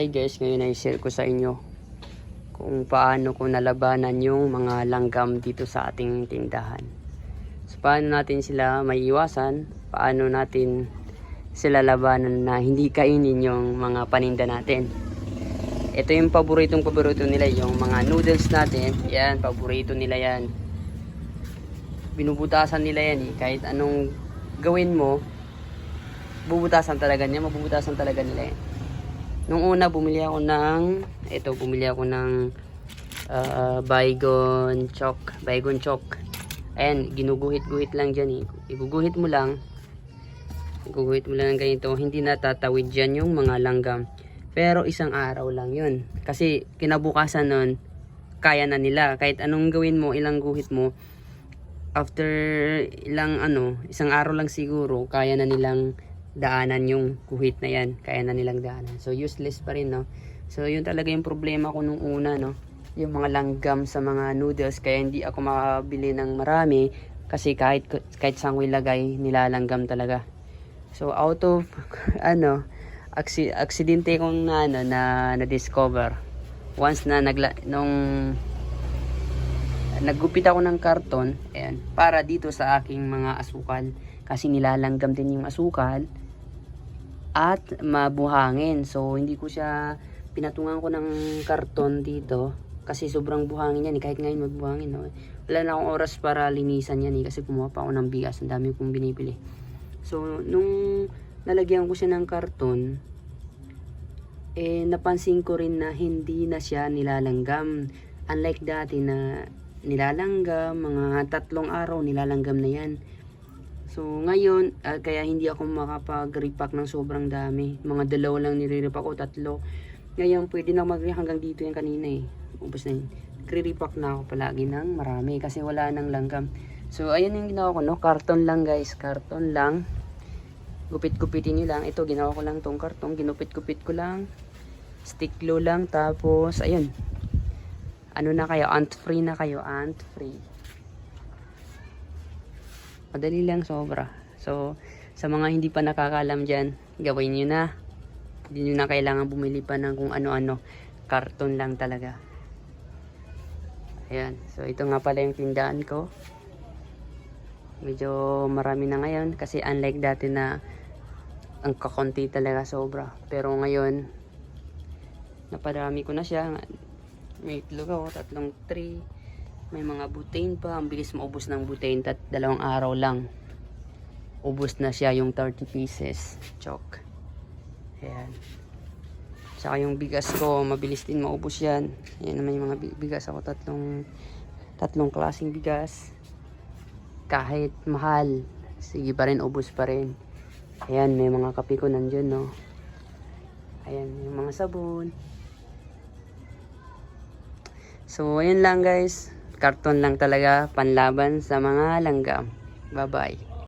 Hi guys, ngayon ay share ko sa inyo kung paano ko nalabanan yung mga langgam dito sa ating tindahan. So paano natin sila maiiwasan, paano natin sila labanan na hindi kainin yung mga paninda natin. Ito yung paborito nila, yung mga noodles natin. Yan, paborito nila yan. Binubutasan nila yan eh. Kahit anong gawin mo, mabubutasan talaga nila yan. Nung una bumili ako ng baygon chok. Ayan, ginuguhit-guhit lang dyan eh. Iguguhit mo lang ng ganito, hindi natatawid dyan yung mga langgam. Pero isang araw lang yun. Kasi kinabukasan nun, kaya na nila. Kahit anong gawin mo, ilang guhit mo, after isang araw lang siguro, kaya na nilang daanan yung guhit na yan. Kaya na nilang daanan. So useless pa rin, no? So yun talaga yung problema ko nung una, no? Yung mga langgam sa mga noodles. Kaya hindi ako makabili ng marami. Kasi kahit saan ko ilagay, nilalanggam talaga. So out of aksidente kong na-discover. Once na naggupit ako ng karton, ayan, para dito sa aking mga asukal. Kasi nilalanggam din yung asukal at mabuhangin. So hindi ko siya pinatungan ko ng karton dito kasi sobrang buhangin yan eh. Kahit ngayon magbuhangin, no? Wala na akong oras para linisan yan eh, kasi kumuha pa ako ng bigas. Ang dami kong binibili. So nung nalagyan ko siya ng karton, napansin ko rin na hindi na siya nilalanggam. Unlike dati na nilalanggam, mga 3 araw nilalanggam na yan. So ngayon, kaya hindi ako makapag-repack ng sobrang dami. Mga 2 lang nire-repack ko, 3. Ngayon pwede na hanggang dito yan kanina eh. Ubus na yun. Nagre-repack na ako palagi ng marami kasi wala nang langgam. So ayun yung ginawa ko, no? Karton lang guys, karton lang. Gupit-gupitin nyo lang. Ito, ginawa ko lang tong karton. Ginupit-gupit ko lang. Stick glue lang. Tapos, ayun. Ano na kayo? Ant-free na kayo. Ant-free. Madali lang sobra. So, sa mga hindi pa nakakalam dyan, gawin nyo na. Hindi nyo na kailangan bumili pa ng kung ano-ano. Karton lang talaga. Ayan. So, ito nga pala yung tindahan ko. Medyo marami na ngayon. Kasi unlike dati na ang kakonti talaga sobra. Pero ngayon, napadami ko na siya. May itlog ako, 3 tray. May mga butane pa. Ang bilis maubos ng butane. 2 araw lang. Ubos na siya yung 30 pieces. Chok. Ayan. Saka yung bigas ko, mabilis din maubos yan. Ayan naman yung mga bigas ako. 3 klaseng bigas. Kahit mahal, sige pa rin, ubos pa rin. Ayan, may mga kape ko nandyan, no? Ayan, yung mga sabon. So, ayan lang guys. Karton lang talaga, panlaban sa mga langgam. Bye-bye.